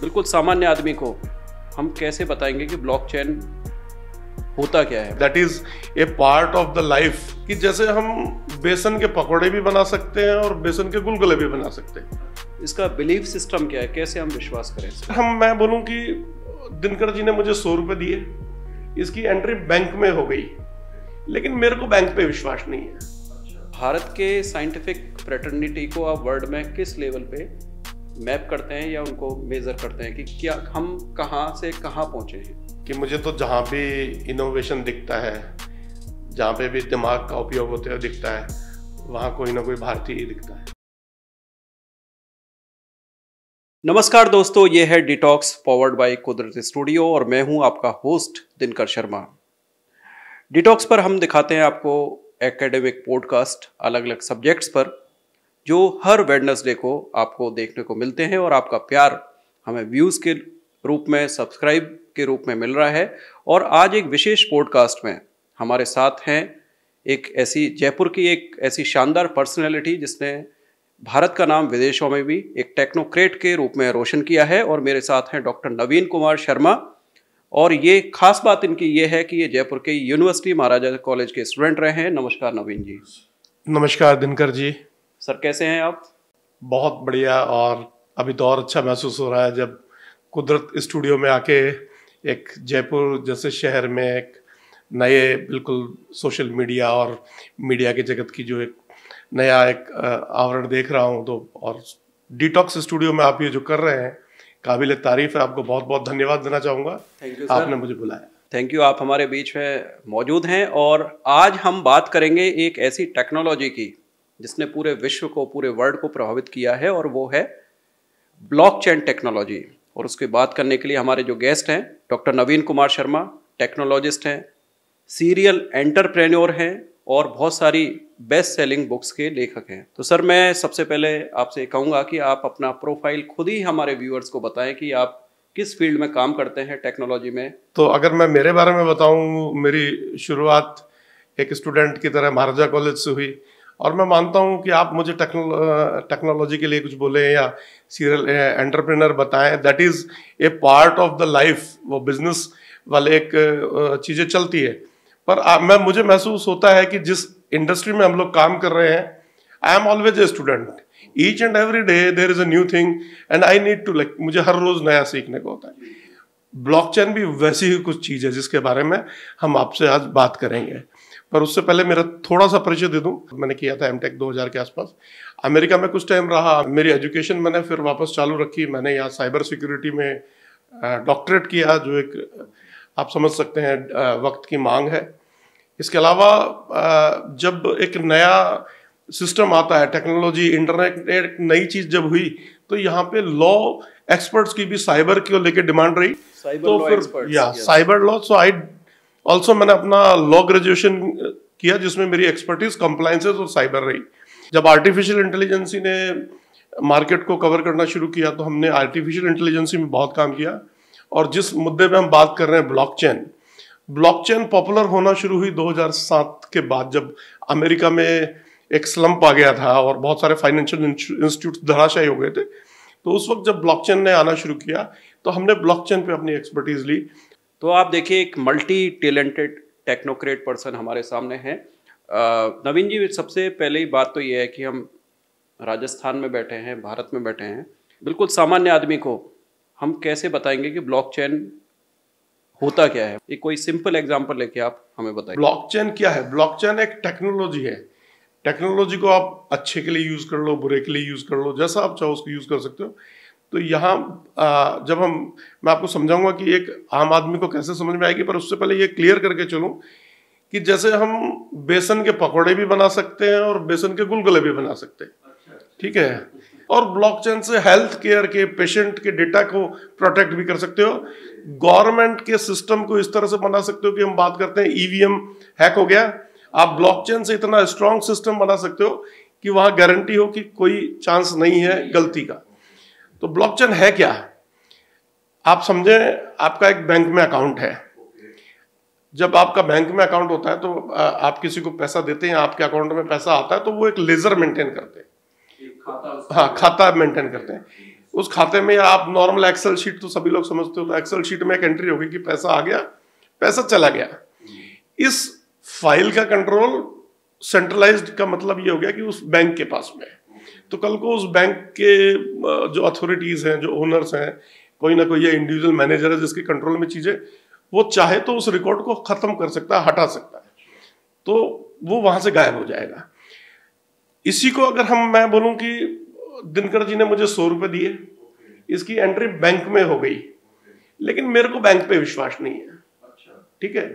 बिल्कुल सामान्य आदमी को हम कैसे बताएंगे कि ब्लॉकचेन होता क्या है? That is a part of the life. कि जैसे हम बेसन के पकौड़े भी बना सकते हैं और बेसन के गुलगुले भी बना सकते हैं। इसका बिलीफ सिस्टम क्या है, कैसे हम विश्वास करें? मैं बोलूं कि दिनकर जी ने मुझे 100 रुपए दिए, इसकी एंट्री बैंक में हो गई, लेकिन मेरे को बैंक पे विश्वास नहीं है। भारत के साइंटिफिक फ्रेटर्निटी को आप वर्ल्ड में किस लेवल पे मैप करते हैं या उनको मेजर करते हैं कि क्या हम कहाँ से कहाँ पहुँचे हैं? कि मुझे तो जहाँ भी इनोवेशन दिखता है, जहाँ पे भी दिमाग का उपयोग होते हुए दिखता है, वहाँ कोई ना कोई भारतीय ही दिखता है। नमस्कार दोस्तों, ये है डिटॉक्स पावर्ड बाय कुदरती स्टूडियो और मैं हूँ आपका होस्ट दिनकर शर्मा। डिटॉक्स पर हम दिखाते हैं आपको एकेडमिक पॉडकास्ट अलग अलग सब्जेक्ट्स पर जो हर वेडनेसडे को आपको देखने को मिलते हैं और आपका प्यार हमें व्यूज़ के रूप में, सब्सक्राइब के रूप में मिल रहा है। और आज एक विशेष पॉडकास्ट में हमारे साथ हैं एक ऐसी जयपुर की एक ऐसी शानदार पर्सनैलिटी जिसने भारत का नाम विदेशों में भी एक टेक्नोक्रेट के रूप में रोशन किया है। और मेरे साथ हैं डॉक्टर नवीन कुमार शर्मा। और ये खास बात इनकी ये है कि ये जयपुर के यूनिवर्सिटी महाराजा कॉलेज के स्टूडेंट रहे हैं। नमस्कार नवीन जी। नमस्कार दिनकर जी। सर कैसे हैं आप? बहुत बढ़िया, और अभी तो और अच्छा महसूस हो रहा है जब कुदरत स्टूडियो में आके एक जयपुर जैसे शहर में एक नए बिल्कुल सोशल मीडिया और मीडिया के जगत की जो एक नया एक आवरण देख रहा हूँ। तो और डिटॉक्स स्टूडियो में आप ये जो कर रहे हैं काबिल तारीफ है। आपको बहुत बहुत धन्यवाद देना चाहूँगा। थैंक यू आपने मुझे बुलाया। थैंक यू, आप हमारे बीच में मौजूद हैं। और आज हम बात करेंगे एक ऐसी टेक्नोलॉजी की जिसने पूरे विश्व को, पूरे वर्ल्ड को प्रभावित किया है, और वो है ब्लॉकचेन टेक्नोलॉजी। और उसकी बात करने के लिए हमारे जो गेस्ट हैं डॉक्टर नवीन कुमार शर्मा, टेक्नोलॉजिस्ट हैं, सीरियल एंटरप्रेन्योर हैं और बहुत सारी बेस्ट सेलिंग बुक्स के लेखक हैं। तो सर मैं सबसे पहले आपसे कहूँगा कि आप अपना प्रोफाइल खुद ही हमारे व्यूअर्स को बताएं कि आप किस फील्ड में काम करते हैं टेक्नोलॉजी में। तो अगर मैं मेरे बारे में बताऊं, मेरी शुरुआत एक स्टूडेंट की तरह महाराजा कॉलेज से हुई, और मैं मानता हूं कि आप मुझे टेक्नोलॉजी के लिए कुछ बोले या सीरियल एंटरप्रेन्योर बताएं, that is a part of the life. वो बिजनेस वाले एक चीज़ें चलती है, पर मुझे महसूस होता है कि जिस इंडस्ट्री में हम लोग काम कर रहे हैं, I am always a student. Each and every day there is a new thing and I need to मुझे हर रोज नया सीखने को होता है। ब्लॉकचेन भी वैसी ही कुछ चीज़ है जिसके बारे में हम आपसे आज बात करेंगे। पर उससे पहले मेरा थोड़ा सा परिचय दे दूं। मैंने किया था एमटेक 2000 के आसपास, अमेरिका में कुछ टाइम रहा। मेरी एजुकेशन मैंने फिर वापस चालू रखी। मैंने यहाँ साइबर सिक्योरिटी में डॉक्टरेट किया, जो एक आप समझ सकते हैं वक्त की मांग है। इसके अलावा जब एक नया सिस्टम आता है, टेक्नोलॉजी, इंटरनेट, एक नई चीज़ जब हुई, तो यहाँ पे लॉ एक्सपर्ट्स की भी साइबर को लेकर डिमांड रही। तो फिर cyber law, so I also मैंने अपना लॉ ग्रेजुएशन किया जिसमें मेरी एक्सपर्टीज कंप्लायंसेस और साइबर रही। जब आर्टिफिशियल इंटेलिजेंसी ने मार्केट को कवर करना शुरू किया तो हमने आर्टिफिशियल इंटेलिजेंसी में बहुत काम किया। और जिस मुद्दे पे हम बात कर रहे हैं, ब्लॉकचेन पॉपुलर होना शुरू हुई 2007 के बाद, जब अमेरिका में एक स्लम्प आ गया था और बहुत सारे फाइनेंशियल इंस्टीट्यूट धराशायी हो गए थे। तो उस वक्त जब ब्लॉकचेन ने आना शुरू किया तो हमने ब्लॉकचेन पे अपनी एक्सपर्टीज ली। तो आप देखिए, एक मल्टी टैलेंटेड टेक्नोक्रेट पर्सन हमारे सामने हैं। नवीन जी, सबसे पहले बात तो ये है कि हम राजस्थान में बैठे हैं, भारत में बैठे हैं। बिल्कुल सामान्य आदमी को हम कैसे बताएंगे कि ब्लॉकचेन होता क्या है? एक कोई सिंपल एग्जांपल लेके आप हमें बताइए। ब्लॉकचेन क्या है? ब्लॉकचेन एक टेक्नोलॉजी है। टेक्नोलॉजी को आप अच्छे के लिए यूज कर लो, बुरे के लिए यूज कर लो, जैसा आप चाहो उसको यूज कर सकते हो। तो यहाँ जब मैं आपको समझाऊंगा कि एक आम आदमी को कैसे समझ में आएगी, पर उससे पहले ये क्लियर करके चलूं कि जैसे हम बेसन के पकौड़े भी बना सकते हैं और बेसन के गुलगुले भी बना सकते हैं, ठीक है। और ब्लॉकचेन से हेल्थ केयर के, पेशेंट के डेटा को प्रोटेक्ट भी कर सकते हो। गवर्नमेंट के सिस्टम को इस तरह से बना सकते हो कि हम बात करते हैं ईवीएम हैक हो गया, आप ब्लॉकचेन से इतना स्ट्रॉन्ग सिस्टम बना सकते हो कि वहां गारंटी हो कि कोई चांस नहीं है गलती का। तो ब्लॉकचेन है क्या? आप समझे, आपका एक बैंक में अकाउंट है। जब आपका बैंक में अकाउंट होता है तो आप किसी को पैसा देते हैं, आपके अकाउंट में पैसा आता है, तो वो एक लेजर मेंटेन करते हैं। हाँ, खाता मेंटेन करते हैं। उस खाते में आप नॉर्मल एक्सेल शीट तो सभी लोग समझते हो, तो एक्सेल शीट में एक एंट्री होगी कि पैसा आ गया, पैसा चला गया। इस फाइल का कंट्रोल सेंट्रलाइज्ड का मतलब ये हो गया कि उस बैंक के पास में है। तो कल को उस बैंक के जो अथॉरिटीज हैं, जो ओनर्स हैं, कोई ना कोई इंडिविजुअल मैनेजर है जिसके कंट्रोल में चीजें, वो चाहे तो उस रिकॉर्ड को खत्म कर सकता है, हटा सकता है, तो वो वहां से गायब हो जाएगा। इसी को अगर मैं बोलूं कि दिनकर जी ने मुझे 100 रुपए दिए, इसकी एंट्री बैंक में हो गई, लेकिन मेरे को बैंक पे विश्वास नहीं है, ठीक है,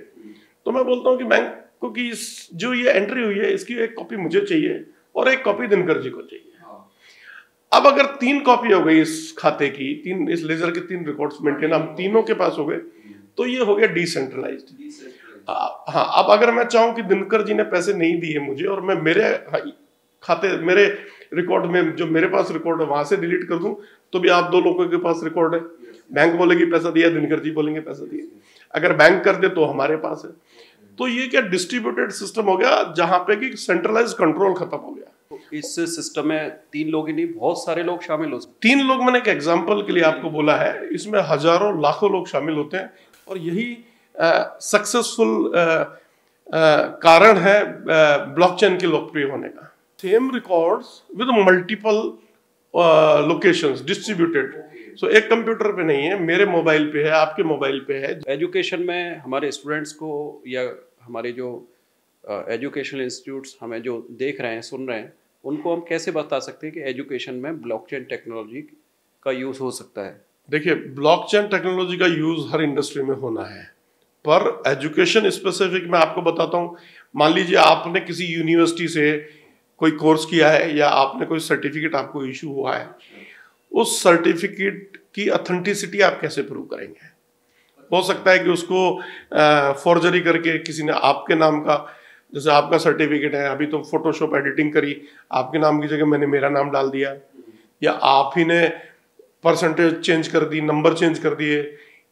तो मैं बोलता हूं कि बैंक को कि जो ये एंट्री हुई है इसकी एक कॉपी मुझे चाहिए और एक कॉपी दिनकर जी को चाहिए। अब अगर 3 कॉपी हो गई इस खाते की, इस लेजर के 3 रिकॉर्ड्स मेंटेन हम तीनों के पास हो गए, तो ये हो गया डिसेंट्रलाइज्ड। हाँ, अब अगर मैं चाहूं कि दिनकर जी ने पैसे नहीं दिए मुझे और मैं मेरे खाते, मेरे रिकॉर्ड में जो मेरे पास रिकॉर्ड है वहां से डिलीट कर दूं, तो भी आप 2 लोगों के पास रिकॉर्ड है। बैंक बोलेगी पैसा दिया, दिनकर जी बोलेंगे पैसा दिया। अगर बैंक कर दे तो हमारे पास है। तो ये क्या डिस्ट्रीब्यूटेड सिस्टम हो गया, जहां पे कि सेंट्रलाइज कंट्रोल खत्म हो गया। तो इस सिस्टम में 3 लोग ही नहीं, बहुत सारे लोग शामिल हो सकते 3 लोग मैंने एक एग्जाम्पल के लिए आपको बोला है, इसमें हजारों लाखों लोग शामिल होते हैं, और यही सक्सेसफुल कारण है ब्लॉकचेन के लोकप्रिय होने का। Same records with multiple locations distributed, so एक कंप्यूटर पे नहीं है, मेरे मोबाइल पे है, आपके मोबाइल पे है। एजुकेशन में हमारे स्टूडेंट्स को या हमारे जो एजुकेशनल इंस्टीट्यूट्स हमें जो देख रहे हैं, सुन रहे हैं, उनको हम कैसे बता सकते हैं कि एजुकेशन में ब्लॉकचेन टेक्नोलॉजी का यूज़ हो सकता है? देखिए, ब्लॉकचेन टेक्नोलॉजी का यूज़ हर इंडस्ट्री में होना है, पर एजुकेशन स्पेसिफिक मैं आपको बताता हूँ। मान लीजिए आपने किसी यूनिवर्सिटी से कोई कोर्स किया है या आपने कोई सर्टिफिकेट आपको इशू हुआ है, उस सर्टिफिकेट की ऑथेंटिसिटी आप कैसे प्रूव करेंगे? हो सकता है कि उसको फॉर्जरी करके किसी ने आपके नाम का, जैसे आपका सर्टिफिकेट है, अभी तो फोटोशॉप एडिटिंग करी, आपके नाम की जगह मैंने मेरा नाम डाल दिया, या आप ही ने परसेंटेज चेंज कर दी, नंबर चेंज कर दिए,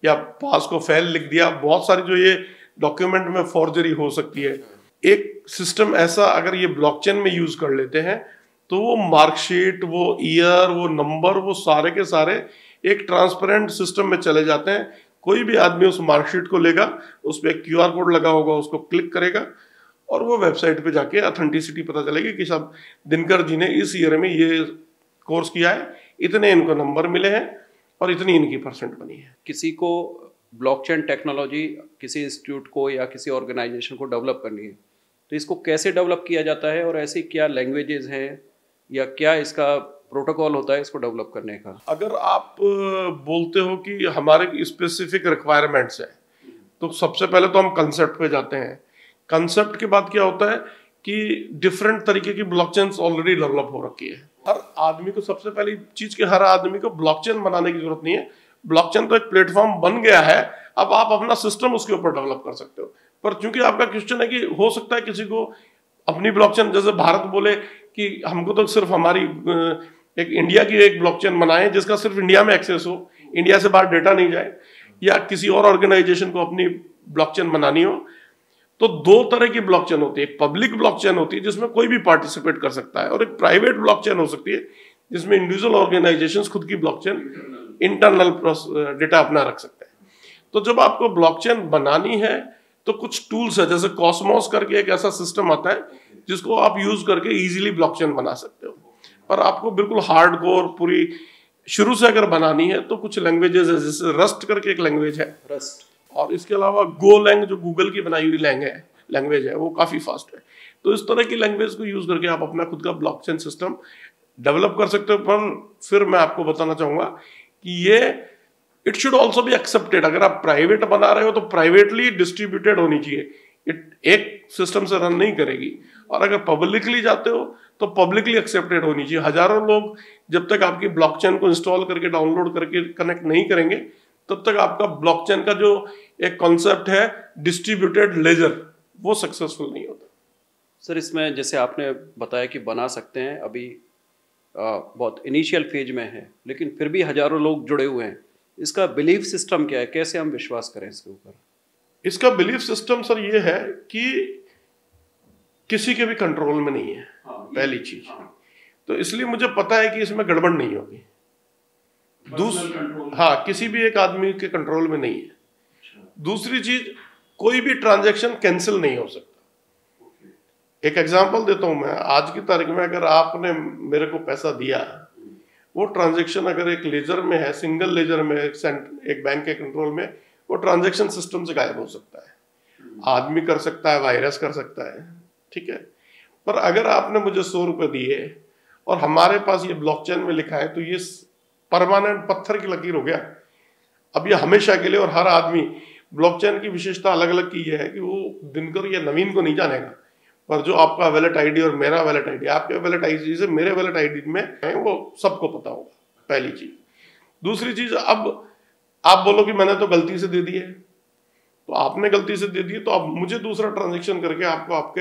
या पास को फेल लिख दिया। बहुत सारी जो ये डॉक्यूमेंट में फॉर्जरी हो सकती है। एक सिस्टम ऐसा अगर ये ब्लॉकचेन में यूज कर लेते हैं, तो वो मार्कशीट, वो ईयर, वो नंबर, वो सारे के सारे एक ट्रांसपेरेंट सिस्टम में चले जाते हैं। कोई भी आदमी उस मार्कशीट को लेगा, उस पर QR कोड लगा होगा, उसको क्लिक करेगा और वो वेबसाइट पे जाके ऑथेंटिसिटी पता चलेगी कि साहब दिनकर जी ने इस ईयर में ये कोर्स किया है, इतने इनको नंबर मिले हैं और इतनी इनकी परसेंट बनी है। किसी को ब्लॉकचेन टेक्नोलॉजी किसी इंस्टीट्यूट को या किसी ऑर्गेनाइजेशन को डेवलप करनी है, तो इसको कैसे डेवलप किया जाता है और ऐसी क्या लैंग्वेजेस हैं या क्या इसका प्रोटोकॉल होता है इसको डेवलप करने का? अगर आप बोलते हो कि हमारे स्पेसिफिक रिक्वायरमेंट्स है, तो सबसे पहले तो हम कंसेप्ट पे जाते हैं। कंसेप्ट के बाद क्या होता है कि डिफरेंट तरीके की ब्लॉकचेन्स ऑलरेडी डेवलप हो रखी है। हर आदमी को, सबसे पहली चीज कि हर आदमी को ब्लॉकचेन बनाने की जरूरत नहीं है। ब्लॉकचेन तो एक प्लेटफॉर्म बन गया है, अब आप अपना सिस्टम उसके ऊपर डेवलप कर सकते हो। पर चूंकि आपका क्वेश्चन है कि हो सकता है किसी को अपनी ब्लॉकचेन, जैसे भारत बोले कि हमको तो सिर्फ हमारी एक इंडिया की एक ब्लॉकचेन बनाए जिसका सिर्फ इंडिया में एक्सेस हो, इंडिया से बाहर डेटा नहीं जाए, या किसी और ऑर्गेनाइजेशन को अपनी ब्लॉकचेन बनानी हो, तो 2 तरह की ब्लॉकचेन होती है। एक पब्लिक ब्लॉकचेन होती है जिसमें कोई भी पार्टिसिपेट कर सकता है, और एक प्राइवेट ब्लॉकचेन हो सकती है जिसमें इंडिविजुअल ऑर्गेनाइजेशंस खुद की ब्लॉकचेन इंटरनल डेटा अपना रख सकते हैं। तो जब आपको ब्लॉकचेन बनानी है तो कुछ टूल्स है, जैसे कॉस्मोस करके एक ऐसा सिस्टम आता है जिसको आप यूज करके इजीली ब्लॉकचेन बना सकते हो। पर आपको बिल्कुल हार्डकोर पूरी शुरू से अगर बनानी है तो कुछ लैंग्वेजेस है, जैसे रस्ट करके एक लैंग्वेज है, रस्ट, और इसके अलावा गोलैंग जो गूगल की बनाई हुई लैंग्वेज है, वो काफी फास्ट है। तो इस तरह की लैंग्वेज को यूज करके आप अपना खुद का ब्लॉकचेन सिस्टम डेवलप कर सकते हो। पर फिर मैं आपको बताना चाहूंगा कि ये it should also be accepted. अगर आप प्राइवेट बना रहे हो तो प्राइवेटली डिस्ट्रीब्यूटेड होनी चाहिए, एक सिस्टम से रन नहीं करेगी। और अगर पब्लिकली जाते हो तो पब्लिकली एक्सेप्टेड होनी चाहिए। हजारों लोग जब तक आपकी ब्लॉकचेन को इंस्टॉल करके, डाउनलोड करके कनेक्ट नहीं करेंगे, तब तक आपका ब्लॉकचेन का जो एक कॉन्सेप्ट है डिस्ट्रीब्यूटेड लेजर, वो सक्सेसफुल नहीं होता। सर, इसमें जैसे आपने बताया कि बना सकते हैं, अभी बहुत इनिशियल फेज में है, लेकिन फिर भी हजारों लोग जुड़े हुए हैं। इसका बिलीफ सिस्टम क्या है, कैसे हम विश्वास करें इसके ऊपर? इसका बिलीफ सिस्टम सर ये है कि किसी के भी कंट्रोल में नहीं है, पहली चीज। तो इसलिए मुझे पता है कि इसमें गड़बड़ नहीं होगी। हाँ, किसी भी एक आदमी के कंट्रोल में नहीं है। दूसरी चीज, कोई भी ट्रांजैक्शन कैंसिल नहीं हो सकता। एक एग्जांपल देता हूं मैं, आज की तारीख में अगर आपने मेरे को पैसा दिया, वो ट्रांजैक्शन अगर एक लेजर में है, सिंगल लेजर में, एक बैंक के कंट्रोल में, वो ट्रांजैक्शन सिस्टम से गायब हो सकता है। आदमी कर सकता है, वायरस कर सकता है, ठीक है। पर अगर आपने मुझे 100 रुपए दिए और हमारे पास ये ब्लॉकचेन में लिखा है, तो ये परमानेंट पत्थर की लकीर हो गया। अब ये हमेशा के लिए, और हर आदमी, ब्लॉकचेन की विशेषता अलग अलग की है कि वो दिनकर या नवीन को नहीं जानेगा, पर जो आपका वैलेट आईडी और मेरा वैलेट आईडी, आपके वैलेट आईडी से मेरे वैलेट आईडी में है, वो सबको पता होगा, पहली चीज। दूसरी चीज, अब आप बोलो कि मैंने तो गलती से दे दी है, तो आपने गलती से दे दी, तो अब मुझे दूसरा ट्रांजेक्शन करके आपको आपके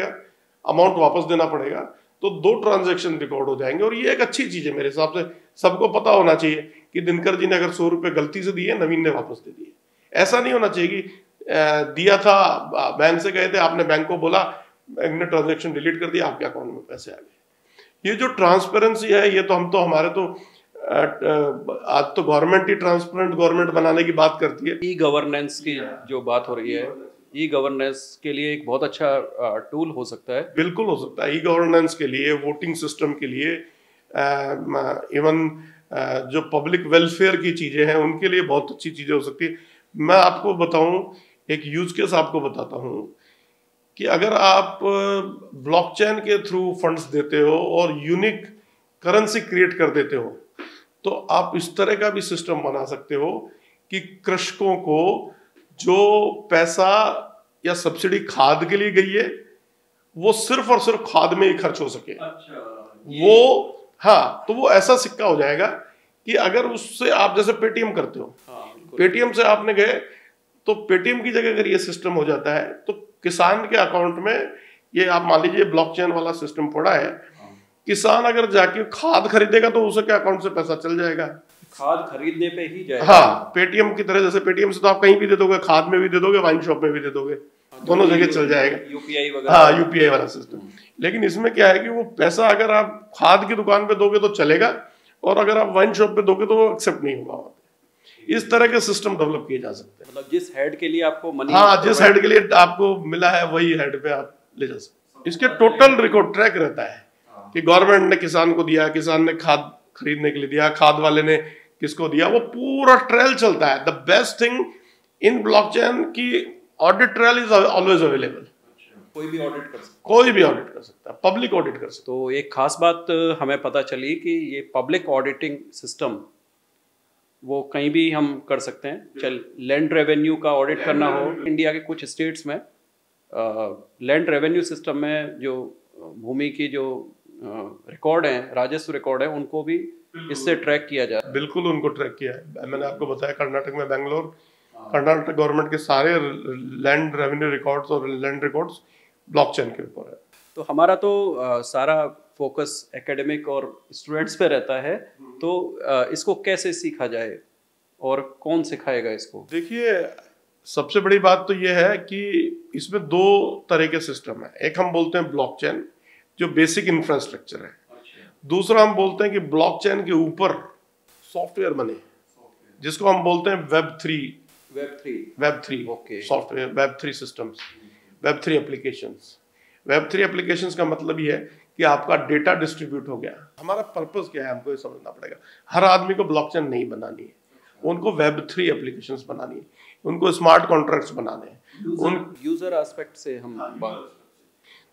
अमाउंट वापस देना पड़ेगा, तो 2 ट्रांजेक्शन रिकॉर्ड हो जाएंगे। और ये एक अच्छी चीज है मेरे हिसाब से, सबको पता होना चाहिए कि दिनकर जी ने अगर 100 रुपए गलती से दिए, नवीन ने वापस दे दिए। ऐसा नहीं होना चाहिए कि दिया था, बैंक से गए थे, आपने बैंक को बोला, बैंक ने ट्रांजेक्शन डिलीट कर दिया, आपके अकाउंट में पैसे आ गए। ये जो ट्रांसपेरेंसी है, ये तो हम तो हमारे तो आज तो गवर्नमेंट ही ट्रांसपेरेंट गवर्नमेंट बनाने की बात करती है। ई गवर्नेंस की जो बात हो रही है, ई गवर्नेंस के लिए एक बहुत अच्छा टूल हो सकता है। बिल्कुल हो सकता है। ई गवर्नेंस के लिए, वोटिंग सिस्टम के लिए, इवन जो पब्लिक वेलफेयर की चीजें हैं, उनके लिए बहुत अच्छी चीजें हो सकती है। मैं आपको बताऊं, एक यूज केस आपको बताता हूं कि अगर आप ब्लॉकचेन के थ्रू फंड्स देते हो और यूनिक करेंसी क्रिएट कर देते हो, तो आप इस तरह का भी सिस्टम बना सकते हो कि कृषकों को जो पैसा या सब्सिडी खाद के लिए गई है, वो सिर्फ और सिर्फ खाद में ही खर्च हो सके। वो, हाँ, तो वो ऐसा सिक्का हो जाएगा कि अगर उससे आप जैसे पेटीएम करते हो, पेटीएम से आपने गए, तो पेटीएम की जगह अगर ये सिस्टम हो जाता है, तो किसान के अकाउंट में, ये आप मान लीजिए ब्लॉकचेन वाला सिस्टम पड़ा है, किसान अगर जाके खाद खरीदेगा तो उसके अकाउंट से पैसा चल जाएगा। खाद खरीदने पे ही जाएगा। हाँ, पेटीएम की तरह, जैसे पेटीएम से तो आप कहीं भी दे दोगे, खाद में भी दे दोगे, वाइन शॉप में भी दे दोगे, दोनों जगह चल जाएगा। यूपीआई वगैरह। हाँ, यूपीआई वाला सिस्टम। लेकिन इसमें क्या है कि वो पैसा अगर आप खाद की दुकान पे दोगे तो चलेगा, और अगर आप वाइन शॉप पे दोगे तो वो एक्सेप्ट नहीं होगा। इस तरह के सिस्टम डेवलप किए जा सकते हैं। मतलब जिस हेड के लिए आपको मनी, हाँ, जिस हेड के लिए आपको मिला है, वही हेड पे आप ले जा सकते। इसके टोटल रिकॉर्ड ट्रैक रहता है कि गवर्नमेंट ने किसान को दिया, किसान ने खाद खरीदने के लिए दिया, खाद वाले ने किसको दिया, वो पूरा ट्रेल चलता है। The best thing in blockchain की audit trail is always available. कोई भी ऑडिट कर सकता, कोई भी ऑडिट कर सकता है, पब्लिक ऑडिट कर सकता है। तो एक खास बात हमें पता चली कि ये पब्लिक ऑडिटिंग सिस्टम वो कहीं भी हम कर सकते हैं। चल, लैंड रेवेन्यू का ऑडिट करना हो, इंडिया के कुछ स्टेट्स में लैंड रेवेन्यू सिस्टम में जो भूमि की जो रिकॉर्ड है, राजस्व रिकॉर्ड है, उनको भी इससे ट्रैक किया जाए। बिल्कुल, उनको ट्रैक किया है। मैंने आपको बताया कर्नाटक में, बेंगलोर, कर्नाटक गवर्नमेंट के सारे लैंड रेवेन्यू रिकॉर्ड्स और लैंड रिकॉर्ड्स ब्लॉकचेन के ऊपर है। तो हमारा तो सारा फोकस एकेडमिक और स्टूडेंट्स पे रहता है, तो इसको कैसे सीखा जाए और कौन सिखाएगा इसको? देखिए, सबसे बड़ी बात तो ये है कि इसमें 2 तरह के सिस्टम है। एक हम बोलते हैं ब्लॉकचेन, जो बेसिक इंफ्रास्ट्रक्चर है। दूसरा हम बोलते हैं कि ब्लॉकचेन के ऊपर सॉफ्टवेयर बने, जिसको हम बोलते हैं web three okay, software, web 3 systems, web 3 applications. Web 3 applications का मतलब ये है कि आपका डेटा डिस्ट्रीब्यूट हो गया। हमारा पर्पस क्या है, हमको ये समझना पड़ेगा। हर आदमी को ब्लॉकचेन नहीं बनानी है, उनको वेब 3 एप्लीकेशंस बनानी है, उनको स्मार्ट कॉन्ट्रैक्ट्स बनाने हैं, उन यूजर एस्पेक्ट से हम बात।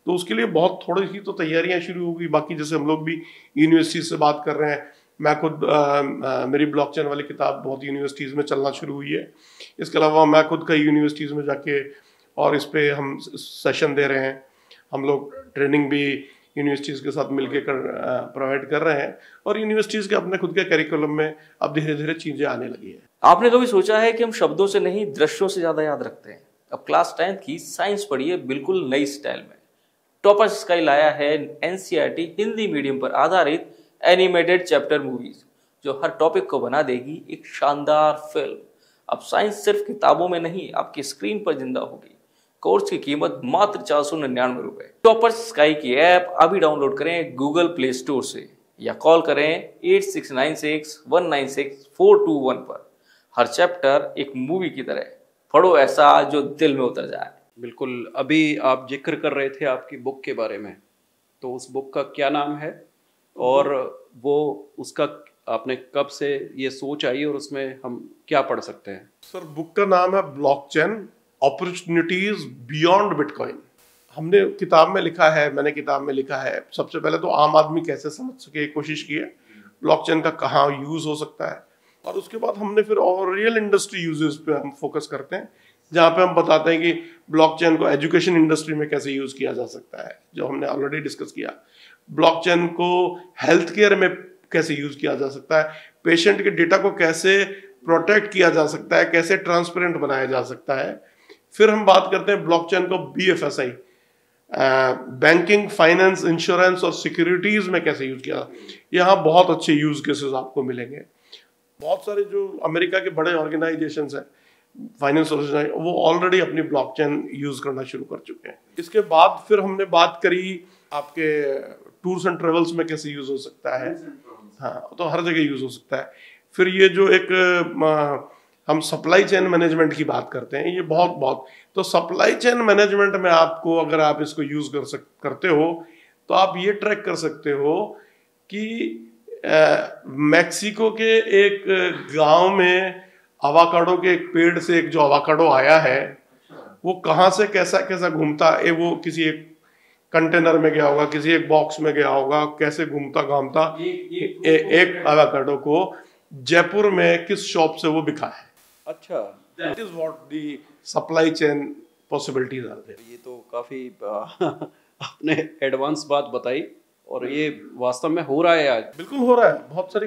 तो उसके लिए बहुत थोड़ी सी तो तैयारियां शुरू होगी। बाकी जैसे हम लोग भी यूनिवर्सिटी से बात कर रहे हैं, मैं खुद मेरी ब्लॉकचेन वाली किताब बहुत यूनिवर्सिटीज़ में चलना शुरू हुई है। इसके अलावा मैं खुद कई यूनिवर्सिटीज़ में जाके और इस पे हम सेशन दे रहे हैं। हम लोग ट्रेनिंग भी यूनिवर्सिटीज़ के साथ मिलकर प्रोवाइड कर रहे हैं, और यूनिवर्सिटीज़ के अपने खुद के करिकुलम में अब धीरे धीरे चीज़ें आने लगी है। आपने कभी सोचा है कि हम शब्दों से नहीं, दृश्यों से ज़्यादा याद रखते हैं? अब क्लास 10th की साइंस पढ़िए बिल्कुल नई स्टाइल में। टॉपर स्काई लाया है एनसीईआरटी हिंदी मीडियम पर आधारित एनिमेटेड चैप्टर मूवीज, जो हर टॉपिक को बना देगी एक शानदार फिल्म। अब साइंस सिर्फ किताबों में नहीं, आपकी स्क्रीन पर जिंदा होगी। कोर्स की कीमत मात्र 499 रुपए। टॉपर स्काई की ऐप अभी डाउनलोड करें गूगल प्ले स्टोर से या कॉल करें 8696196421 पर। हर चैप्टर एक मूवी की तरह, पढ़ो ऐसा जो दिल में उतर जाए। बिल्कुल। अभी आप जिक्र कर रहे थे आपकी बुक के बारे में, तो उस बुक का क्या नाम है और वो उसका आपने कब से ये सोच आई और उसमें हम क्या पढ़ सकते हैं? सर, बुक का नाम है ब्लॉकचेन अपॉर्चुनिटीज बियॉन्ड बिटकॉइन। हमने किताब में लिखा है, मैंने किताब में लिखा है, सबसे पहले तो आम आदमी कैसे समझ सके कोशिश की है, ब्लॉकचेन का कहाँ यूज हो सकता है, और उसके बाद हमने फिर और रियल इंडस्ट्री यूजेस पे हम फोकस करते हैं, जहाँ पे हम बताते हैं कि ब्लॉकचेन को एजुकेशन इंडस्ट्री में कैसे यूज किया जा सकता है, जो हमने ऑलरेडी डिस्कस किया। ब्लॉकचेन को हेल्थ केयर में कैसे यूज किया जा सकता है, पेशेंट के डेटा को कैसे प्रोटेक्ट किया जा सकता है, कैसे ट्रांसपेरेंट बनाया जा सकता है। फिर हम बात करते हैं ब्लॉकचेन को BFSI, बैंकिंग, फाइनेंस, इंश्योरेंस और सिक्योरिटीज में कैसे यूज किया। यहाँ बहुत अच्छे यूज केसेस आपको मिलेंगे। बहुत सारे जो अमेरिका के बड़े ऑर्गेनाइजेशंस हैं, फाइनेंस ऑर्गेनाइजेशन, वो ऑलरेडी अपनी ब्लॉकचेन यूज करना शुरू कर चुके हैं। इसके बाद फिर हमने बात करी आपके टूर्स एंड ट्रेवल्स में कैसे यूज हो सकता है। हाँ, तो हर जगह यूज हो सकता है। फिर ये जो एक हम सप्लाई चेन मैनेजमेंट की बात करते हैं, ये बहुत तो सप्लाई चेन मैनेजमेंट में आपको, अगर आप इसको यूज करते हो तो आप ये ट्रैक कर सकते हो कि मेक्सिको के एक गांव में अवाकाडो के एक पेड़ से एक जो अवाकाडो आया है, वो कहाँ से कैसा घूमता है, वो किसी एक कंटेनर में गया होगा, किसी एक बॉक्स में गया होगा, कैसे घूमता घामता एक अवाकाडो को जयपुर में किस शॉप से वो बिका है। अच्छा, that is what the supply chain possibilities are there. ये तो काफी आपने एडवांस बात बताई और ये वास्तव में हो रहा है आज। बिल्कुल हो रहा है। बहुत सारी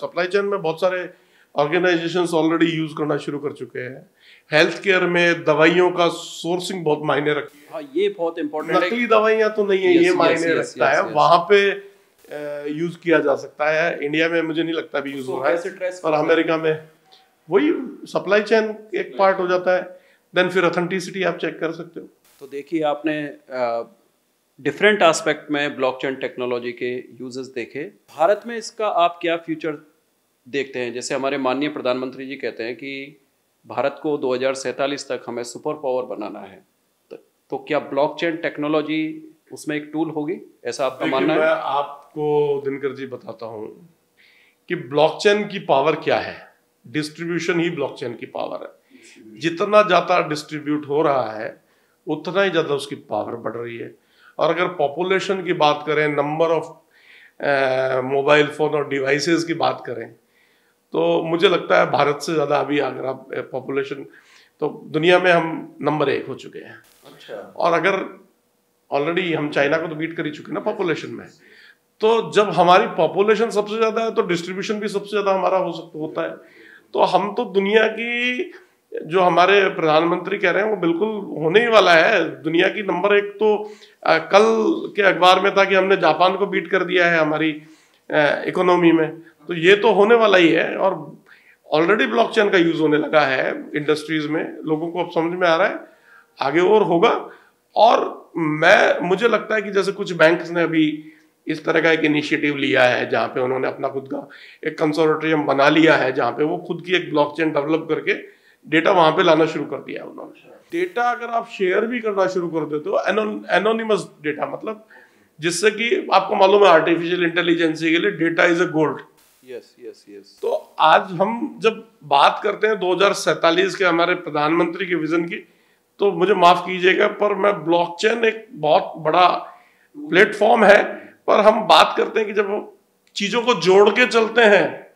सप्लाई चेन में बहुत सारे ऑर्गेनाइजेशंस ऑलरेडी यूज करना शुरू कर चुके हैं। हेल्थ केयर में दवाइयों का सोर्सिंग बहुत मायने रखती है। हाँ, ये बहुत इम्पोर्टेंट है। नकली दवाइयाँ तो नहीं है, ये मायने रखता है। वहां पे यूज किया जा सकता है। इंडिया में मुझे नहीं लगता भी यूज हो रहा है, और अमेरिका में वही सप्लाई चेन एक पार्ट हो जाता है। देन फिर ऑथेंटिसिटी आप चेक कर सकते हो। तो देखिए, आपने डिफरेंट एस्पेक्ट में ब्लॉकचेन टेक्नोलॉजी के यूजेस देखे। भारत में इसका आप क्या फ्यूचर देखते हैं? जैसे हमारे माननीय प्रधानमंत्री जी कहते हैं कि भारत को 2047 तक हमें सुपर पावर बनाना है, तो क्या ब्लॉकचेन टेक्नोलॉजी उसमें एक टूल होगी, ऐसा आपका मानना है? मैं आपको दिनकर जी बताता हूँ कि ब्लॉकचेन की पावर क्या है। डिस्ट्रीब्यूशन ही ब्लॉकचेन की पावर है। जितना ज्यादा डिस्ट्रीब्यूट हो रहा है उतना ही ज्यादा उसकी पावर बढ़ रही है। और अगर पॉपुलेशन की बात करें, नंबर ऑफ मोबाइल फोन और डिवाइसेस की बात करें, तो मुझे लगता है भारत से ज्यादा अभी अगर आप पॉपुलेशन, तो दुनिया में हम नंबर 1 हो चुके हैं। अच्छा। और अगर ऑलरेडी हम चाइना को तो बीट कर ही चुके हैं ना पॉपुलेशन में, तो जब हमारी पॉपुलेशन सबसे ज्यादा है तो डिस्ट्रीब्यूशन भी सबसे ज्यादा हमारा होता है। तो हम तो दुनिया की, जो हमारे प्रधानमंत्री कह रहे हैं वो बिल्कुल होने ही वाला है। दुनिया की नंबर 1 तो कल के अखबार में था कि हमने जापान को बीट कर दिया है हमारी इकोनॉमी में। तो ये तो होने वाला ही है। और ऑलरेडी ब्लॉकचेन का यूज होने लगा है इंडस्ट्रीज में, लोगों को अब समझ में आ रहा है, आगे और होगा। और मुझे लगता है कि जैसे कुछ बैंक्स ने अभी इस तरह का एक इनिशिएटिव लिया है, जहाँ पे उन्होंने अपना खुद का एक कंसोर्टियम बना लिया है, जहाँ पे वो खुद की एक ब्लॉकचेन डेवलप करके डेटा वहां पे लाना शुरू कर दिया है उन्होंने। डेटा अगर आप शेयर भी करना शुरू कर देते हो, एनोनिमस डेटा, मतलब जिससे कि आपको मालूम है आर्टिफिशियल इंटेलिजेंसी के लिए data is a gold. Yes. तो आज हम जब बात करते हैं 2047 के हमारे प्रधानमंत्री के विजन की, तो मुझे माफ कीजिएगा पर मैं ब्लॉकचेन एक बहुत बड़ा प्लेटफॉर्म है, पर हम बात करते हैं कि जब चीजों को जोड़ के चलते हैं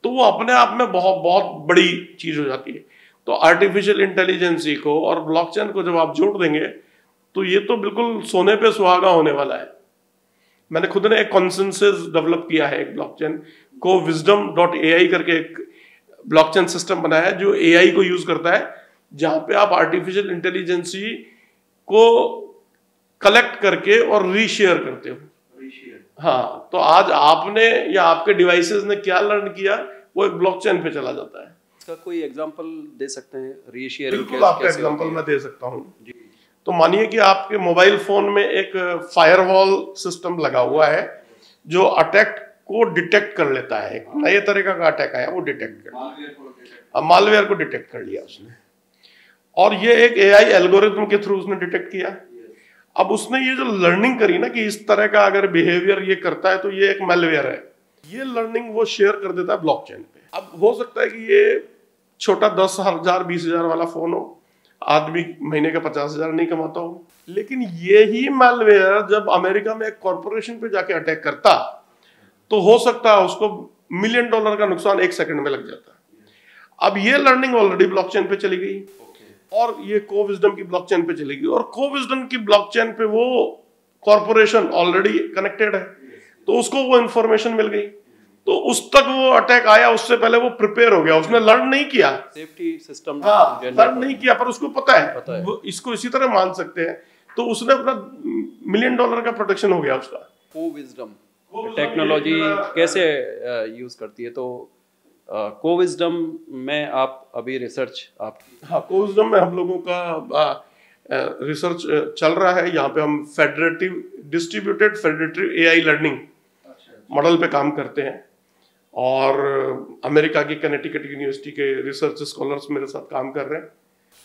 तो वो अपने आप में बहुत बहुत बड़ी चीज हो जाती है। तो आर्टिफिशियल इंटेलिजेंसी को और ब्लॉकचेन को जब आप जोड़ देंगे तो ये तो बिल्कुल सोने पे सुहागा होने वाला है। मैंने खुद ने एक कॉन्सेंसस डेवलप किया है, एक ब्लॉकचेन को wisdom.ai करके एक ब्लॉकचेन सिस्टम बनाया है जो AI को यूज करता है, जहां पे आप आर्टिफिशियल इंटेलिजेंसी को कलेक्ट करके और रीशेयर करते हो। हाँ, तो आज आपने या आपके डिवाइसेस ने क्या लर्न किया वो एक ब्लॉकचेन पे चला जाता है। इसका कोई एग्जांपल दे सकते हैं? रीशेयरिंग बिल्कुल, आपका एग्जांपल मैं दे सकता हूँ। तो मानिए कि आपके मोबाइल फोन में एक फायरवॉल सिस्टम लगा हुआ है जो अटैक को डिटेक्ट कर लेता है। एक नए तरीका का अटैक आया, वो डिटेक्ट कर, मालवेयर को डिटेक्ट कर लिया उसने, और ये एक एआई एल्गोरिथम के थ्रू उसने डिटेक्ट किया। अब उसने ये जो लर्निंग करी ना कि इस तरह का अगर बिहेवियर ये करता है तो ये एक मैलवेयर है, ये लर्निंग वो शेयर कर देता है ब्लॉकचेन पे। अब हो सकता है कि ये छोटा 10,000 20,000 वाला फोन हो, आदमी महीने का 50,000 नहीं कमाता हो, लेकिन ये ही मैलवेयर जब अमेरिका में एक कॉर्पोरेशन पे जाके अटैक करता तो हो सकता है उसको $1 मिलियन का नुकसान 1 सेकंड में लग जाता। अब ये लर्निंग ऑलरेडी ब्लॉकचेन पे चली गई और ये कोविजडम की ब्लॉकचेन पे चलेगी, और कोविजडम की ब्लॉकचेन पे वो कॉर्पोरेशन ऑलरेडी कनेक्टेड है, तो उसको वो इंफॉर्मेशन मिल गई, तो उस तक वो अटैक आया उससे पहले वो प्रिपेयर हो गया, उसने लर्न नहीं किया, सेफ्टी सिस्टम लर्न नहीं किया, पर उसको पता है वो इसको इसी तरह मान सकते हैं, तो उसने अपना $1 मिलियन का प्रोटेक्शन हो गया उसका। कोविजडम टेक्नोलॉजी कैसे यूज करती है, तो कोविजडम में आप अभी रिसर्च आप? हाँ, कोविजडम में हम लोगों का रिसर्च चल रहा है। यहाँ पे हम distributed federative AI learning model पे काम करते हैं, और अमेरिका की कनेटिकट यूनिवर्सिटी के रिसर्च स्कॉलर्स मेरे साथ काम कर रहे हैं।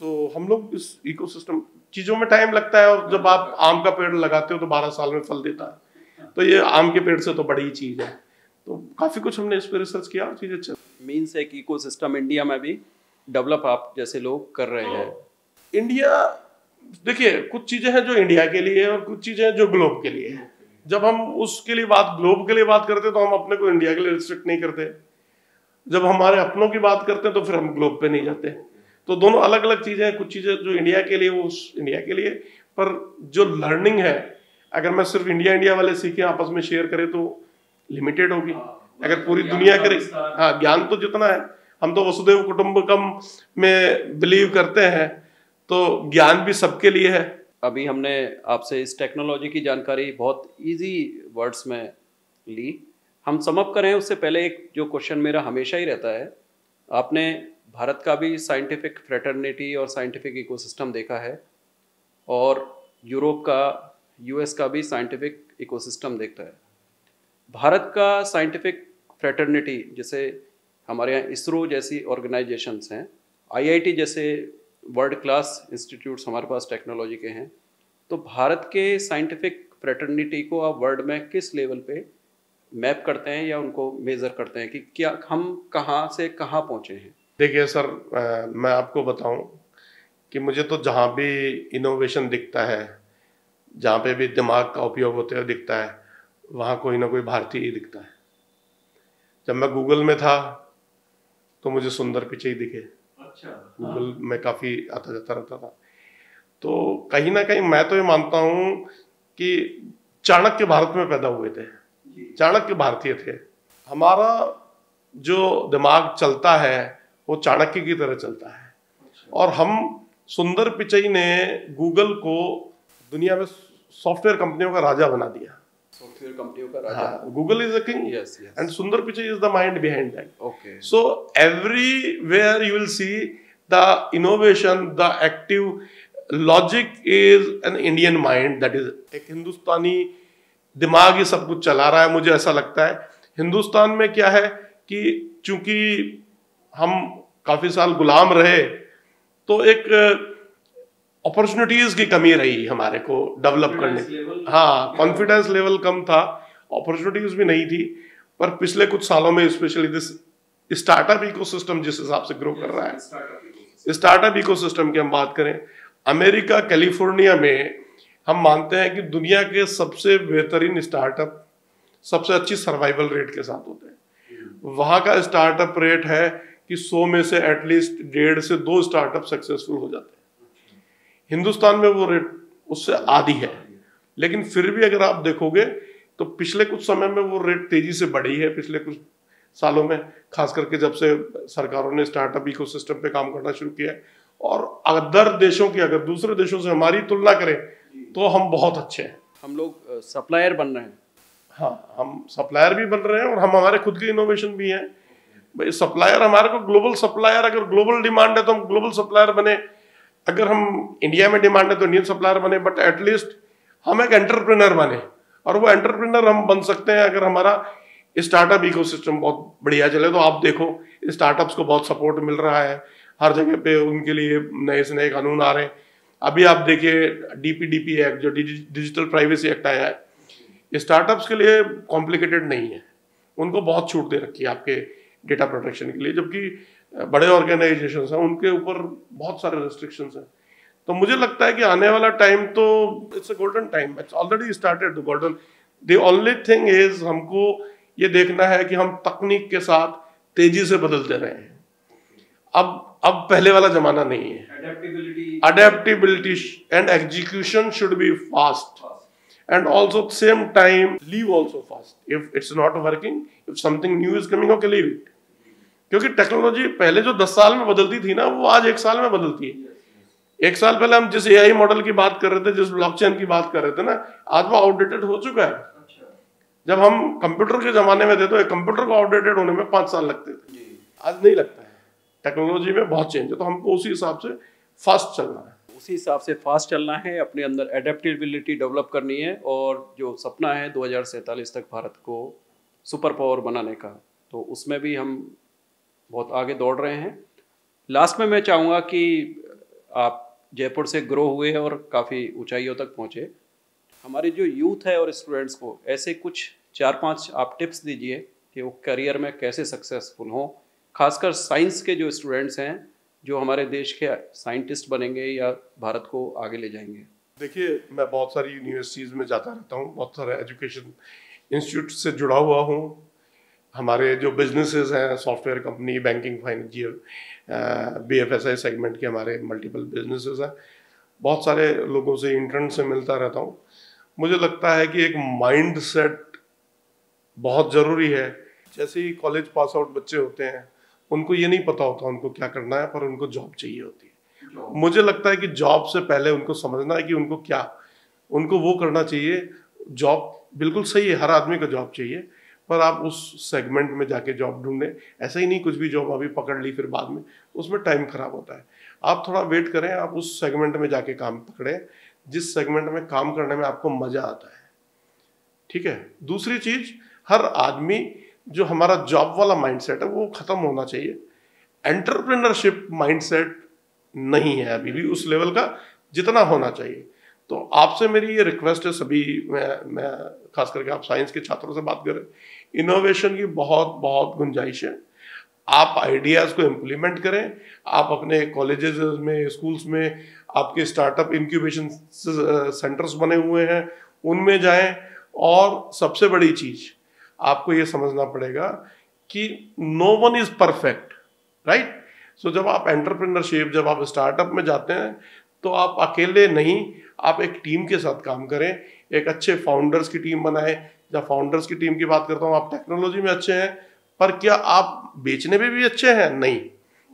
सो हम लोग इस इकोसिस्टम, चीज़ों में टाइम लगता है, और जब आप आम का पेड़ लगाते हो तो 12 साल में फल देता है, तो ये आम के पेड़ से तो बड़ी चीज़ है। तो काफ़ी कुछ हमने इस पर रिसर्च किया, चीज़ें अच्छा मीन्स एक इकोसिस्टम इंडिया में भी डेवलप आप जैसे लोग कर रहे हैं। इंडिया, देखिए कुछ चीज़ें हैं जो इंडिया के लिए है और कुछ चीज़ें हैं जो ग्लोब के लिए है। जब हम उसके लिए ग्लोब के लिए बात करते हैं तो हम अपने को इंडिया के लिए रिस्ट्रिक्ट नहीं करते, जब हमारे अपनों की बात करते हैं तो फिर हम ग्लोब पे नहीं जाते। तो दोनों अलग अलग चीज़ें हैं, कुछ चीज़ें जो इंडिया के लिए वो इंडिया के लिए, पर जो लर्निंग है अगर मैं सिर्फ इंडिया वाले सीखे आपस में शेयर करें तो लिमिटेड होगी। अगर पूरी दुनिया करे, हाँ, ज्ञान तो जितना है, हम तो वसुधैव कुटुंबकम में बिलीव करते हैं, तो ज्ञान भी सबके लिए है। अभी हमने आपसे इस टेक्नोलॉजी की जानकारी बहुत इजी वर्ड्स में ली। हम सम अप करें उससे पहले एक जो क्वेश्चन मेरा हमेशा ही रहता है, आपने भारत का भी साइंटिफिक फ्रेटर्निटी और साइंटिफिक इकोसिस्टम देखा है, और यूरोप का, यूएस का भी साइंटिफिक इकोसिस्टम देखता है। भारत का साइंटिफिक फ्रेटर्निटी, जैसे हमारे यहाँ इसरो जैसी ऑर्गेनाइजेशंस हैं, आईआईटी जैसे वर्ल्ड क्लास इंस्टीट्यूट्स हमारे पास टेक्नोलॉजी के हैं, तो भारत के साइंटिफिक फ्रेटर्निटी को आप वर्ल्ड में किस लेवल पे मैप करते हैं या उनको मेज़र करते हैं कि क्या हम कहाँ से कहाँ पहुँचे हैं? देखिए सर, मैं आपको बताऊं कि मुझे तो जहाँ भी इनोवेशन दिखता है, जहाँ पे भी दिमाग का उपयोग होते हुए दिखता है, वहाँ कोई ना कोई भारतीय ही दिखता है। जब मैं गूगल में था तो मुझे सुंदर पिचई दिखे। अच्छा, गूगल में काफ़ी आता जाता रहता था, तो कहीं ना कहीं मैं तो ये मानता हूँ कि चाणक्य भारत में पैदा हुए थे, चाणक्य भारतीय थे। हमारा जो दिमाग चलता है वो चाणक्य की तरह चलता है, और हम सुंदर पिचई ने गूगल को दुनिया में सॉफ्टवेयर कंपनियों का राजा बना दिया। सॉफ्टवेयर कंपनियों का राजा, हाँ, Google is a king and Sundar Pichai is the mind behind that. Okay, so everywhere you will see the innovation, the active logic is an Indian mind, that is एक हिंदुस्तानी दिमाग ही सब कुछ चला रहा है। मुझे ऐसा लगता है हिंदुस्तान में क्या है कि चूंकि हम काफी साल गुलाम रहे, तो एक अपॉर्चुनिटीज की कमी रही हमारे को डेवलप करने की। हाँ, कॉन्फिडेंस लेवल कम था, अपॉर्चुनिटीज भी नहीं थी। पर पिछले कुछ सालों में स्पेशली दिस स्टार्टअप इकोसिस्टम जिस हिसाब से ग्रो कर रहा है, स्टार्टअप इकोसिस्टम की हम बात करें, अमेरिका कैलिफोर्निया में हम मानते हैं कि दुनिया के सबसे बेहतरीन स्टार्टअप सबसे अच्छी सर्वाइवल रेट के साथ होते हैं। वहाँ का स्टार्टअप रेट है कि 100 में से एटलीस्ट 1.5 से 2 स्टार्टअप सक्सेसफुल हो जाते हैं। हिंदुस्तान में वो रेट उससे आधी है, लेकिन फिर भी अगर आप देखोगे तो पिछले कुछ समय में वो रेट तेजी से बढ़ी है। पिछले कुछ सालों में, खास करके जब से सरकारों ने स्टार्टअप इकोसिस्टम पे काम करना शुरू किया है, और अदर देशों की, अगर दूसरे देशों से हमारी तुलना करें तो हम बहुत अच्छे हैं। हम लोग सप्लायर बन रहे हैं। हाँ, हम सप्लायर भी बन रहे हैं, और हम हमारे खुद के इनोवेशन भी हैं। भाई सप्लायर, हमारे को ग्लोबल सप्लायर, अगर ग्लोबल डिमांड है तो हम ग्लोबल सप्लायर बने, अगर हम इंडिया में डिमांड है तो इंडियन सप्लायर बने, बट एटलीस्ट हम एक एंटरप्रेन्योर बने। और वो एंटरप्रेन्योर हम बन सकते हैं अगर हमारा स्टार्टअप इकोसिस्टम बहुत बढ़िया चले, तो आप देखो स्टार्टअप्स को बहुत सपोर्ट मिल रहा है, हर जगह पे उनके लिए नए से नए कानून आ रहे हैं। अभी आप देखिए DPDP एक्ट, जो डिजिटल प्राइवेसी एक्ट आया है, स्टार्टअप्स के लिए कॉम्प्लिकेटेड नहीं है, उनको बहुत छूट दे रखी है आपके डेटा प्रोटेक्शन के लिए, जबकि बड़े ऑर्गेनाइजेशन हैं उनके ऊपर बहुत सारे रेस्ट्रिक्शंस हैं। तो मुझे लगता है कि आने वाला टाइम तो it's a golden time, it's already started the golden. The only thing is हमको ये देखना है कि हम तकनीक के साथ तेजी से बदलते रहे हैं। अब पहले वाला जमाना नहीं है। Adaptability and execution should be fast and also at the same time leave also fast if it's not working, if something new is coming, okay, leave it। क्योंकि टेक्नोलॉजी पहले जो 10 साल में बदलती थी ना, वो आज 1 साल में बदलती है। 1 साल पहले हम जिस AI मॉडल की बात कर रहे थे, जिस ब्लॉकचेन की बात कर रहे थे ना, आज वो आउटडेटेड हो चुका है। जब हम कंप्यूटर के जमाने में थे तो एक कंप्यूटर को आउटडेटेड होने में 5 साल लगते थे, आज नहीं लगता है। टेक्नोलॉजी में बहुत चेंज है, तो हमको उसी हिसाब से फास्ट चलना है। उसी हिसाब से फास्ट चलना है, अपने अंदर एडेप्टेबिलिटी डेवलप करनी है, और जो सपना है 2047 तक भारत को सुपर पावर बनाने का, तो उसमें भी हम बहुत आगे दौड़ रहे हैं। लास्ट में मैं चाहूँगा कि आप जयपुर से ग्रो हुए और काफ़ी ऊंचाइयों तक पहुँचे, हमारे जो यूथ है और स्टूडेंट्स को ऐसे कुछ 4-5 आप टिप्स दीजिए कि वो करियर में कैसे सक्सेसफुल हों, खासकर साइंस के जो स्टूडेंट्स हैं, जो हमारे देश के साइंटिस्ट बनेंगे या भारत को आगे ले जाएंगे। देखिए, मैं बहुत सारी यूनिवर्सिटीज़ में जाता रहता हूँ, बहुत सारे एजुकेशन इंस्टीट्यूट से जुड़ा हुआ हूँ। हमारे जो बिजनेसेस हैं, software company, banking, financial, BFSI segment के हमारे मल्टीपल बिजनेसेस हैं। बहुत सारे लोगों से, इंटर्न से मिलता रहता हूँ। मुझे लगता है कि एक माइंड सेट बहुत ज़रूरी है। जैसे ही कॉलेज पास आउट बच्चे होते हैं, उनको ये नहीं पता होता उनको क्या करना है, पर उनको जॉब चाहिए होती है। मुझे लगता है कि जॉब से पहले उनको समझना है कि उनको वो करना चाहिए। जॉब बिल्कुल सही है, हर आदमी को जॉब चाहिए, पर आप उस सेगमेंट में जाके जॉब ढूंढें। ऐसा ही नहीं कुछ भी जॉब अभी पकड़ ली फिर बाद में उसमें टाइम खराब होता है। आप थोड़ा वेट करें, आप उस सेगमेंट में जाके काम पकड़ें जिस सेगमेंट में काम करने में आपको मजा आता है। ठीक है। दूसरी चीज, हर आदमी, जो हमारा जॉब वाला माइंडसेट है वो खत्म होना चाहिए। एंटरप्रेन्योरशिप माइंडसेट नहीं है अभी भी उस लेवल का जितना होना चाहिए। तो आपसे मेरी ये रिक्वेस्ट है, सभी, मैं खास करके आप साइंस के छात्रों से बात करें, इनोवेशन की बहुत बहुत गुंजाइश है। आप आइडियाज़ को इम्प्लीमेंट करें। आप अपने कॉलेजेस में, स्कूल्स में आपके स्टार्टअप इंक्यूबेशन सेंटर्स बने हुए हैं, उनमें जाएं। और सबसे बड़ी चीज़ आपको ये समझना पड़ेगा कि no one is perfect, right. So जब आप एंटरप्रेन्योरशिप, जब आप स्टार्टअप में जाते हैं, तो आप अकेले नहीं, आप एक टीम के साथ काम करें। एक अच्छे फाउंडर्स की टीम बनाएं। जब फाउंडर्स की टीम की बात करता हूँ, आप टेक्नोलॉजी में अच्छे हैं, पर क्या आप बेचने में भी अच्छे हैं? नहीं।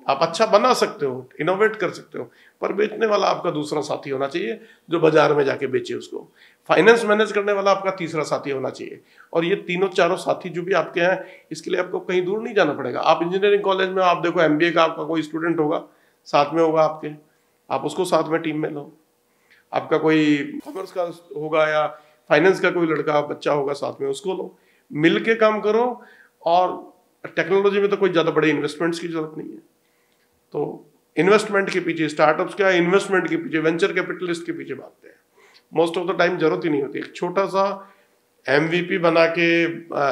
आप अच्छा बना सकते हो, इनोवेट कर सकते हो, पर बेचने वाला आपका दूसरा साथी होना चाहिए जो बाजार में जाके बेचे उसको। फाइनेंस मैनेज करने वाला आपका तीसरा साथी होना चाहिए। और ये तीनों चारों साथी जो भी आपके हैं, इसके लिए आपको कहीं दूर नहीं जाना पड़ेगा। आप इंजीनियरिंग कॉलेज में, आप देखो MBA का आपका कोई स्टूडेंट होगा, साथ में होगा आपके, आप उसको साथ में टीम में लो। आपका कोई कॉमर्स का होगा या फाइनेंस का कोई लड़का बच्चा होगा, साथ में उसको लो, मिल के काम करो। और टेक्नोलॉजी में तो कोई ज़्यादा बड़े इन्वेस्टमेंट्स की जरूरत नहीं है। तो इन्वेस्टमेंट के पीछे, स्टार्टअप्स क्या इन्वेस्टमेंट के पीछे, वेंचर कैपिटलिस्ट के पीछे भागते हैं। मोस्ट ऑफ द टाइम जरूरत ही नहीं होती। एक छोटा सा MVP बना के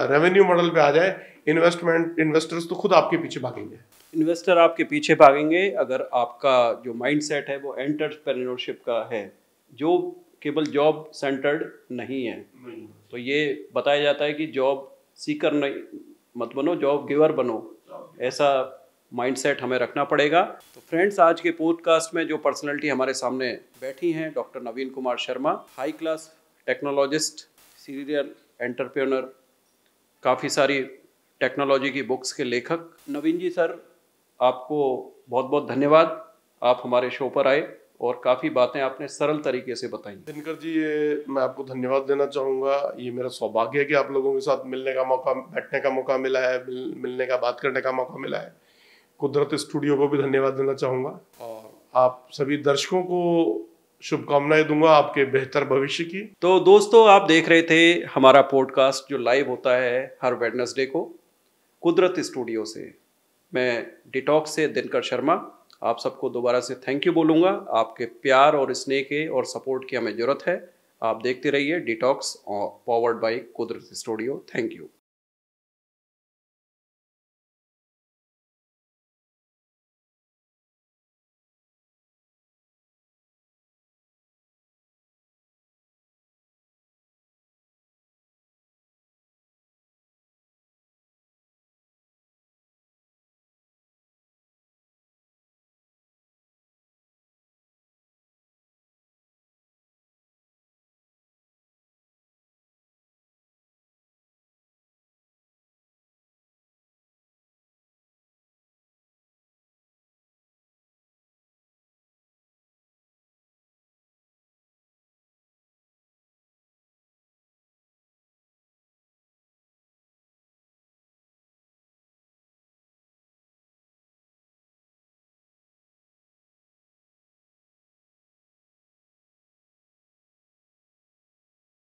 रेवेन्यू मॉडल पे आ जाए, इन्वेस्टर्स तो खुद आपके पीछे भागेंगे। इन्वेस्टर आपके पीछे भागेंगे अगर आपका जो माइंडसेट है वो एंटरप्रेन्योरशिप का है, जो केवल जॉब सेंटर्ड नहीं है। तो ये बताया जाता है कि जॉब सीकर नहीं मत बनो, जॉब गिवर बनो। ऐसा माइंडसेट हमें रखना पड़ेगा। तो फ्रेंड्स, आज के पॉडकास्ट में जो पर्सनालिटी हमारे सामने बैठी हैं, doctor Naveen Kumar Sharma, high class technologist, serial entrepreneur, काफ़ी सारी टेक्नोलॉजी की बुक्स के लेखक। नवीन जी सर, आपको बहुत बहुत धन्यवाद, आप हमारे शो पर आए और काफ़ी बातें आपने सरल तरीके से बताई। दिनकर जी, ये मैं आपको धन्यवाद देना चाहूँगा। ये मेरा सौभाग्य है कि आप लोगों के साथ मिलने का मौका, बैठने का मौका मिला है, मिलने का, बात करने का मौका मिला है। कुदरत स्टूडियो को भी धन्यवाद देना चाहूँगा, और आप सभी दर्शकों को शुभकामनाएं दूंगा आपके बेहतर भविष्य की। तो दोस्तों, आप देख रहे थे हमारा पॉडकास्ट जो लाइव होता है हर वेडनेसडे को कुदरत स्टूडियो से। मैं डिटॉक्स से दिनकर शर्मा आप सबको दोबारा से थैंक यू बोलूँगा। आपके प्यार और स्नेह के और सपोर्ट की हमें ज़रूरत है। आप देखते रहिए डिटॉक्स पावर्ड बाय कुदरत स्टूडियो। Thank you.